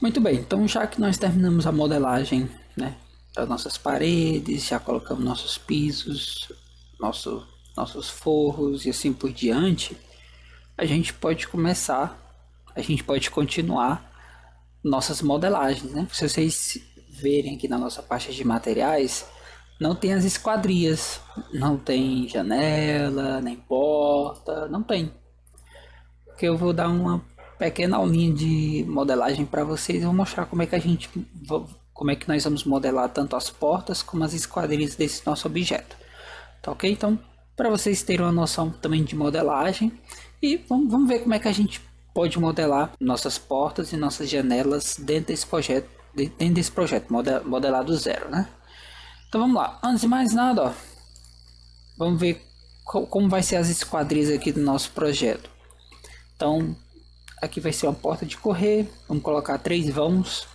Muito bem, então já que nós terminamos a modelagem, né, das nossas paredes, já colocamos nossos pisos, nossos forros e assim por diante, a gente pode começar, a gente pode continuar nossas modelagens, né? Se vocês verem aqui na nossa pasta de materiais, não tem as esquadrias, não tem janela, nem porta, não tem. Que eu vou dar uma pequena aulinha de modelagem para vocês. Eu vou mostrar como é que como é que nós vamos modelar tanto as portas como as esquadrias desse nosso objeto. Tá ok? Então, para vocês terem uma noção também de modelagem e vamos ver como é que a gente pode modelar nossas portas e nossas janelas dentro desse projeto modelar do zero, né? Então vamos lá. Antes de mais nada, ó, vamos ver como vai ser as esquadrias aqui do nosso projeto. Então, aqui vai ser uma porta de correr. Vamos colocar 3 vãos.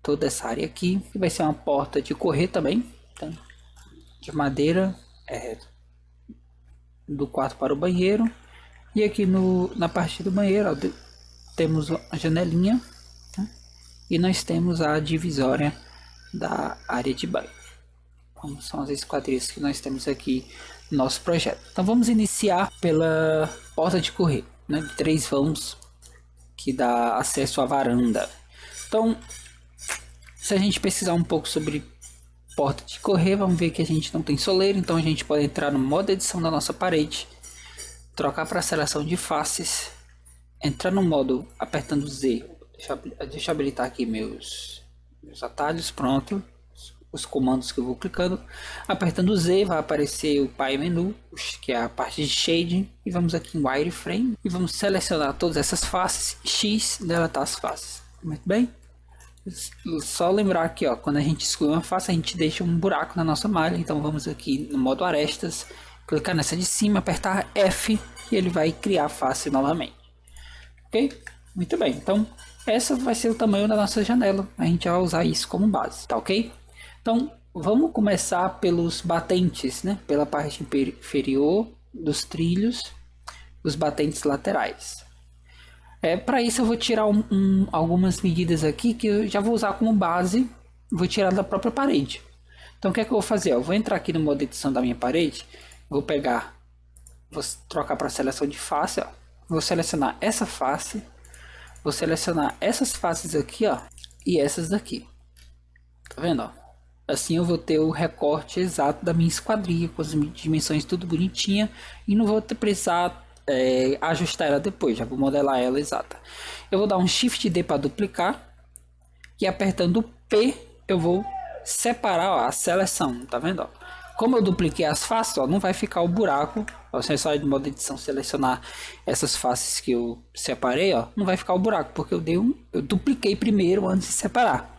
Toda essa área aqui. E vai ser uma porta de correr também. Então, de madeira. Do quarto para o banheiro. E aqui na parte do banheiro, ó, temos a janelinha. Tá? E nós temos a divisória da área de banho. Então, são as esquadrias que nós temos aqui no nosso projeto. Então vamos iniciar pela porta de correr, né, de 3 vãos que dá acesso à varanda. Então, se a gente pesquisar um pouco sobre porta de correr, vamos ver que a gente não tem soleiro, então a gente pode entrar no modo edição da nossa parede, trocar para seleção de faces, entrar no modo apertando Z. Deixa eu habilitar aqui meus atalhos, pronto. Os comandos que eu vou clicando, apertando Z vai aparecer o Pie Menu, que é a parte de shading, e vamos aqui em Wireframe e vamos selecionar todas essas faces, X, deletar as faces. Muito bem? Só lembrar aqui, ó, quando a gente exclui uma face, a gente deixa um buraco na nossa malha, então vamos aqui no modo arestas, clicar nessa de cima, apertar F e ele vai criar a face novamente. Ok? Muito bem, então essa vai ser o tamanho da nossa janela, a gente vai usar isso como base, tá ok? Então, vamos começar pelos batentes, né? Pela parte inferior dos trilhos, os batentes laterais. Para isso eu vou tirar algumas medidas aqui que eu já vou usar como base, vou tirar da própria parede. Então, o que é que eu vou fazer? Eu vou entrar aqui no modo edição da minha parede, vou trocar para seleção de face, ó. Vou selecionar essa face, vou selecionar essas faces aqui, ó, e essas daqui. Tá vendo, ó? Assim eu vou ter o recorte exato da minha esquadria, com as dimensões tudo bonitinha, e não vou precisar ajustar ela depois, já vou modelar ela exata. Eu vou dar um Shift D para duplicar, e apertando P eu vou separar, ó, a seleção, tá vendo? Ó? Como eu dupliquei as faces, ó, não vai ficar o buraco. Você só de modo edição selecionar essas faces que eu separei, ó, não vai ficar o buraco, porque eu dupliquei primeiro antes de separar.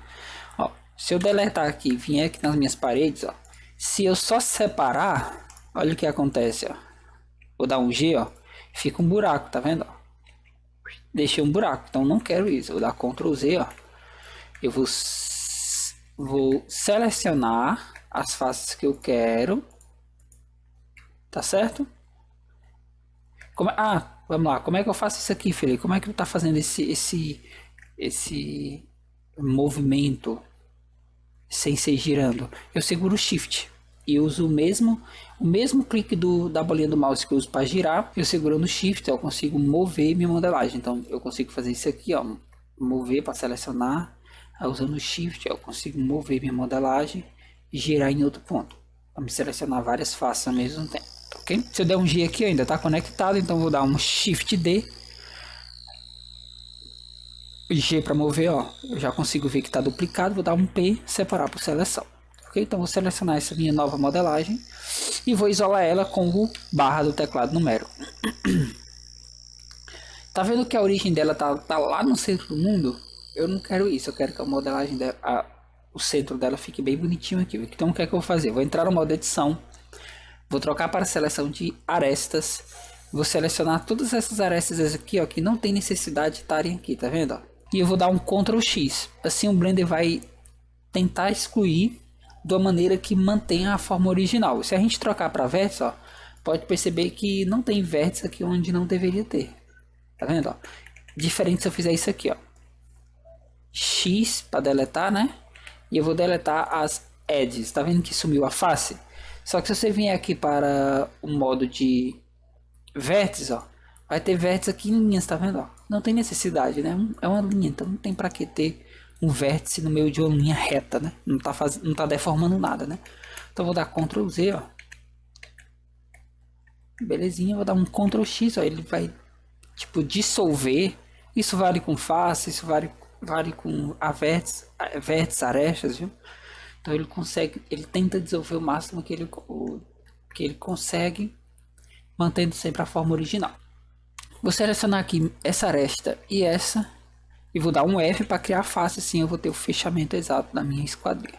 Se eu deletar aqui e vier aqui nas minhas paredes, ó, se eu só separar, olha o que acontece, ó. Vou dar um G, ó, fica um buraco, tá vendo? Ó? Deixei um buraco, então não quero isso. Vou dar Ctrl Z, ó. Eu vou selecionar as faces que eu quero, tá certo? Vamos lá. Como é que eu faço isso aqui, Felipe? Como é que eu tá fazendo esse movimento sem ser girando? Eu seguro o Shift e uso o mesmo clique da bolinha do mouse que eu uso para girar. Eu segurando o Shift eu consigo mover minha modelagem. Então eu consigo fazer isso aqui, ó, mover para selecionar. Usando o Shift eu consigo mover minha modelagem e girar em outro ponto. Vamos selecionar várias faces ao mesmo tempo, ok? Se eu der um G aqui ainda está conectado, então vou dar um Shift D. G para mover, ó, eu já consigo ver que está duplicado, vou dar um P, separar por seleção. Ok? Então vou selecionar essa minha nova modelagem e vou isolar ela com o barra do teclado numérico. Tá vendo que a origem dela tá lá no centro do mundo? Eu não quero isso, eu quero que a modelagem dela, o centro dela fique bem bonitinho aqui. Então o que é que eu vou fazer? Vou entrar no modo edição, vou trocar para a seleção de arestas, vou selecionar todas essas arestas aqui, ó, que não tem necessidade de estarem aqui, tá vendo? Ó? E eu vou dar um Ctrl X, assim o Blender vai tentar excluir de uma maneira que mantenha a forma original. Se a gente trocar para vértice, ó, pode perceber que não tem vértice aqui onde não deveria ter. Tá vendo? Ó? Diferente se eu fizer isso aqui, ó. X para deletar, né? E eu vou deletar as edges. Tá vendo que sumiu a face? Só que se você vier aqui para o modo de vértices, ó, vai ter vértices aqui em linhas, tá vendo? Ó? Não tem necessidade, né? É uma linha, então não tem para que ter um vértice no meio de uma linha reta, né? Não tá deformando nada, né? Então vou dar Ctrl Z, ó. Belezinha, vou dar um Ctrl X, ó. Ele vai tipo dissolver. Isso vale com face, isso vale com a vértices, arestas, viu? Então ele tenta dissolver o máximo que ele consegue, mantendo sempre a forma original. Vou selecionar aqui essa aresta e essa, e vou dar um F para criar a face, assim eu vou ter o fechamento exato da minha esquadria.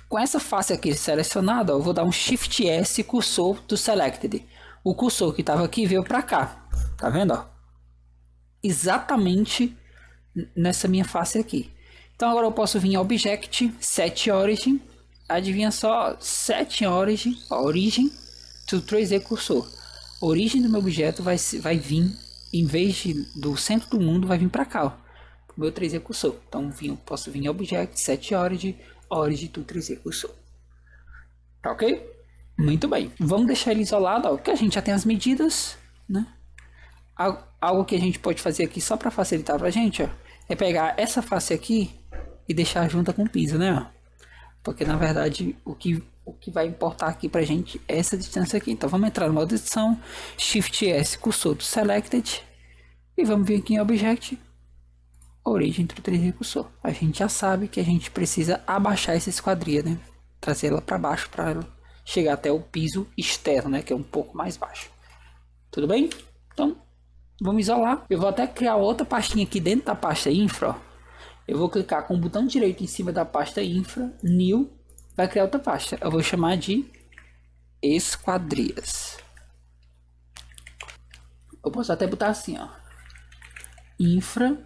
Com essa face aqui selecionada, eu vou dar um Shift S cursor do Selected. O cursor que estava aqui veio para cá, tá vendo? Ó? Exatamente nessa minha face aqui. Então agora eu posso vir em Object, Set Origin, adivinha só, Set Origin, Origin to 3D Cursor. A origem do meu objeto vai vir, em vez do centro do mundo, vai vir para cá, ó, o meu 3D Cursor. Então posso vir em Object, Set Origin, Origin to 3D Cursor. Tá ok? Muito bem. Vamos deixar ele isolado, ó, porque a gente já tem as medidas, né? Algo que a gente pode fazer aqui só para facilitar pra gente, ó, é pegar essa face aqui e deixar junta com o piso, né? Porque na verdade o que vai importar aqui pra gente é essa distância aqui. Então vamos entrar no modo edição, Shift S, cursor do Selected, e vamos vir aqui em Object, Origem entre 3D cursor. A gente já sabe que a gente precisa abaixar essa esquadria, né? Trazer ela para baixo para ela chegar até o piso externo, né? Que é um pouco mais baixo. Tudo bem? Então vamos isolar. Eu vou até criar outra pastinha aqui dentro da pasta infra, ó. Eu vou clicar com o botão direito em cima da pasta infra, new, vai criar outra pasta. Eu vou chamar de esquadrias. Eu posso até botar assim, ó, infra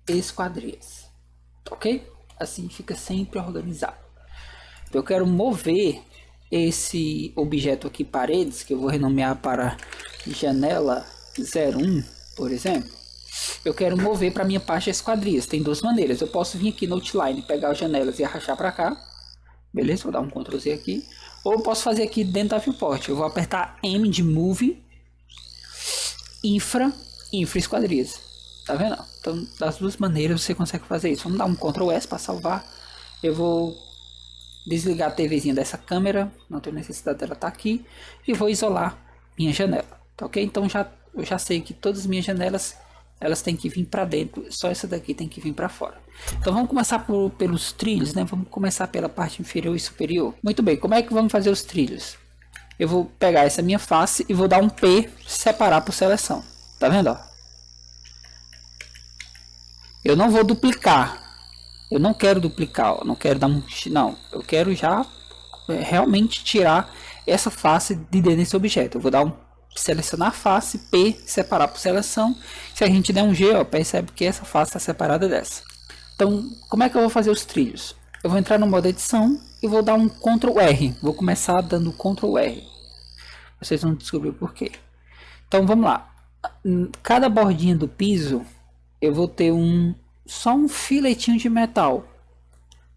esquadrias, ok? Assim fica sempre organizado. Eu quero mover esse objeto aqui, paredes, que eu vou renomear para janela 01, por exemplo. Eu quero mover para minha pasta esquadrias. Tem duas maneiras. Eu posso vir aqui no Outline, pegar as janelas e arrastar para cá. Beleza? Vou dar um Ctrl Z aqui. Ou eu posso fazer aqui dentro da viewport. Eu vou apertar M de Move, Infra Esquadrias. Tá vendo? Então, das duas maneiras você consegue fazer isso. Vamos dar um Ctrl S para salvar. Eu vou desligar a TVzinha dessa câmera. Não tenho necessidade dela estar aqui. E vou isolar minha janela. Tá ok? Então eu já sei que todas as minhas janelas, elas têm que vir para dentro, só essa daqui tem que vir para fora. Então vamos começar pelos trilhos, né? Vamos começar pela parte inferior e superior. Muito bem, como é que vamos fazer os trilhos? Eu vou pegar essa minha face e vou dar um P, separar por seleção. Tá vendo? Ó? Eu não vou duplicar. Eu não quero duplicar, ó. Não quero dar um... Não, eu quero já realmente tirar essa face de dentro desse objeto. Eu vou dar um selecionar a face, P, separar por seleção. Se a gente der um G, ó, percebe que essa face está separada dessa. Então, como é que eu vou fazer os trilhos? Eu vou entrar no modo edição e vou dar um Ctrl R. Vou começar dando Ctrl R. Vocês vão descobrir o porquê. Então, vamos lá. Cada bordinha do piso, eu vou ter só um filetinho de metal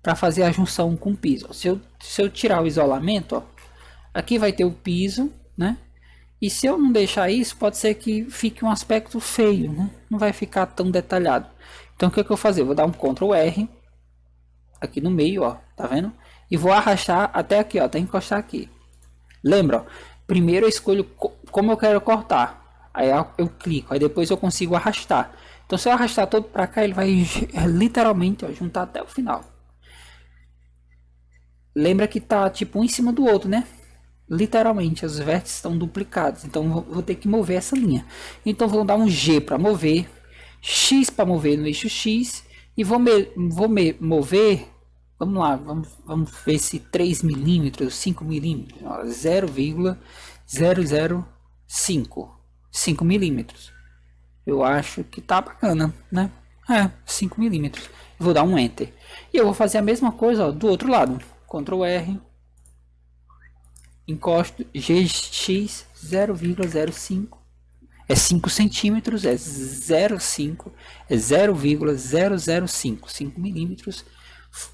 para fazer a junção com o piso. Se eu tirar o isolamento, ó, aqui vai ter o piso, né? E se eu não deixar isso, pode ser que fique um aspecto feio, né? Não vai ficar tão detalhado. Então o que eu vou fazer? Eu vou dar um Ctrl R aqui no meio, ó, tá vendo? E vou arrastar até aqui, ó, até encostar aqui. Lembra, ó, primeiro eu escolho como eu quero cortar. Aí eu clico, aí depois eu consigo arrastar. Então se eu arrastar todo para cá, ele vai literalmente, ó, juntar até o final. Lembra que tá tipo um em cima do outro, né? Literalmente, os vértices estão duplicados. Então, vou ter que mover essa linha. Então, vou dar um G para mover. X para mover no eixo X. E vou mover... Vamos lá, vamos ver se 3 milímetros, 5 milímetros. 0,005. 5 milímetros. Eu acho que tá bacana, né? 5 milímetros. Vou dar um Enter. E eu vou fazer a mesma coisa, ó, do outro lado. Ctrl R. Encosto GX 0,05. é 5 centímetros, é 0,5, é 0,005, 5 milímetros.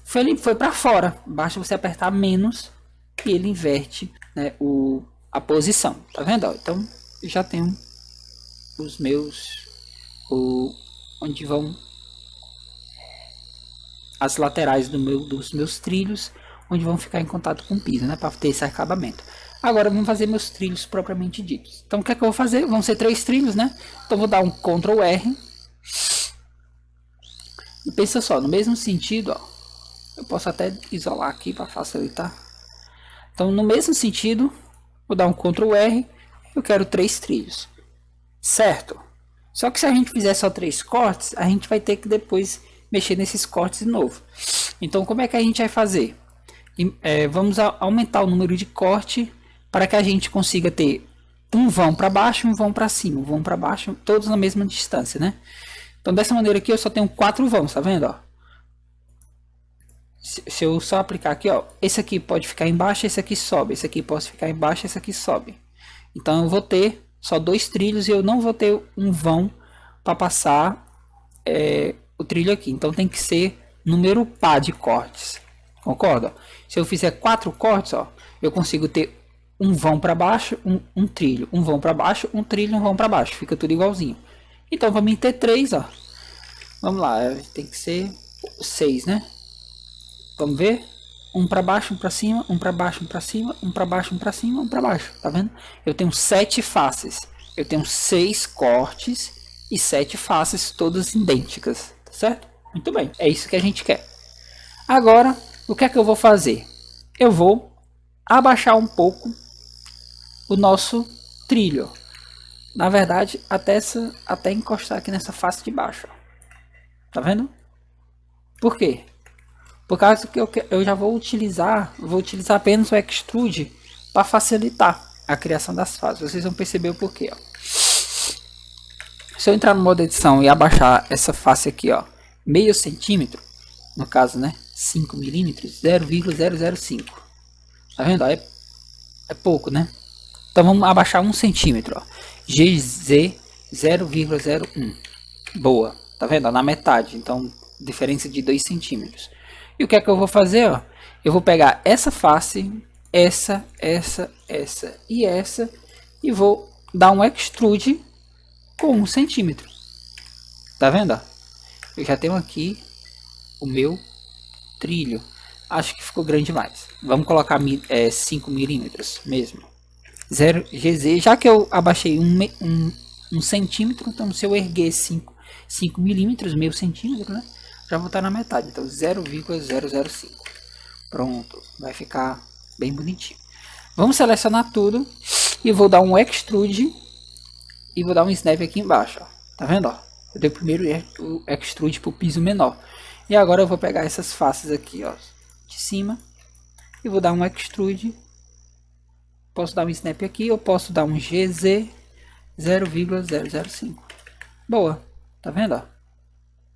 Felipe, foi para fora. Basta você apertar menos e ele inverte, né, a posição. Tá vendo? Ó, então eu já tenho os meus, onde vão as laterais dos meus trilhos, onde vão ficar em contato com o piso, né, para ter esse acabamento. Agora vamos fazer meus trilhos propriamente ditos. Então o que é que eu vou fazer? Vão ser 3 trilhos, né? Então vou dar um Ctrl R. E pensa só, no mesmo sentido, ó, eu posso até isolar aqui para facilitar. Então no mesmo sentido, vou dar um Ctrl R. Eu quero 3 trilhos, certo? Só que se a gente fizer só 3 cortes, a gente vai ter que depois mexer nesses cortes de novo. Então como é que a gente vai fazer? Vamos aumentar o número de corte para que a gente consiga ter um vão para baixo e um vão para cima, um vão para baixo, todos na mesma distância, né? Então dessa maneira aqui eu só tenho 4 vãos, tá vendo, ó? Se eu só aplicar aqui, ó, esse aqui pode ficar embaixo, esse aqui sobe, esse aqui pode ficar embaixo, esse aqui sobe. Então eu vou ter só 2 trilhos e eu não vou ter um vão para passar o trilho aqui. Então tem que ser número par de cortes, concorda? Se eu fizer 4 cortes, ó, eu consigo ter um vão para baixo, um trilho, um vão para baixo, um trilho, um vão para baixo, fica tudo igualzinho. Então vamos ter 3, ó. Vamos lá, tem que ser 6, né? Vamos ver? Um para baixo, um para cima, um para baixo, um para cima, um para baixo, um para cima, um para baixo, tá vendo? Eu tenho 7 faces. Eu tenho 6 cortes e 7 faces todas idênticas, tá certo? Muito bem, é isso que a gente quer. Agora, o que é que eu vou fazer? Eu vou abaixar um pouco o nosso trilho. Na verdade, até encostar aqui nessa face de baixo. Tá vendo? Por quê? Por causa que eu já vou utilizar apenas o extrude para facilitar a criação das faces. Vocês vão perceber o porquê, ó. Se eu entrar no modo edição e abaixar essa face aqui, ó, meio centímetro, no caso, né, 5 milímetros, 0,005. Tá vendo? Ó, é pouco, né? Então vamos abaixar 1 centímetro, ó. GZ 0,01. Boa, tá vendo? Ó, na metade, então diferença de 2 centímetros. E o que é que eu vou fazer, ó? Eu vou pegar essa face, essa e essa, e vou dar um extrude com 1 centímetro. Tá vendo, ó? Eu já tenho aqui o meu trilho. Acho que ficou grande demais. Vamos colocar 5 milímetros mesmo. 0 GZ, já que eu abaixei um centímetro, então se eu erguer 5 milímetros, meio centímetro, né? Já vou estar na metade, então 0,005. Pronto, vai ficar bem bonitinho. Vamos selecionar tudo e vou dar um extrude e vou dar um snap aqui embaixo, ó. Tá vendo, ó? Eu dei primeiro o extrude para o piso menor. E agora eu vou pegar essas faces aqui, ó, de cima e vou dar um extrude. Posso dar um snap aqui, eu posso dar um GZ 0,005. Boa, tá vendo, ó?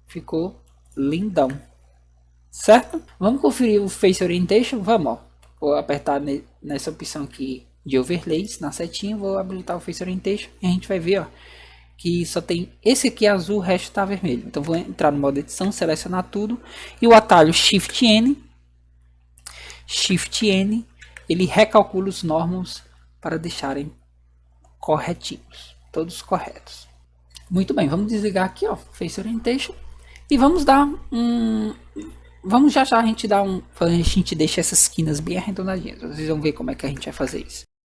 Ficou lindão, certo? Vamos conferir o Face Orientation, vamos, ó. Vou apertar nessa opção aqui de Overlays, na setinha, vou habilitar o Face Orientation e a gente vai ver, ó, que só tem esse aqui azul, o resto tá vermelho. Então vou entrar no modo edição, selecionar tudo e o atalho Shift N, ele recalcula os normals para deixarem corretinhos, todos corretos. Muito bem, vamos desligar aqui, ó, Face Orientation e vamos dar vamos já a gente deixa essas esquinas bem arredondadinhas. Vocês vão ver como é que a gente vai fazer isso.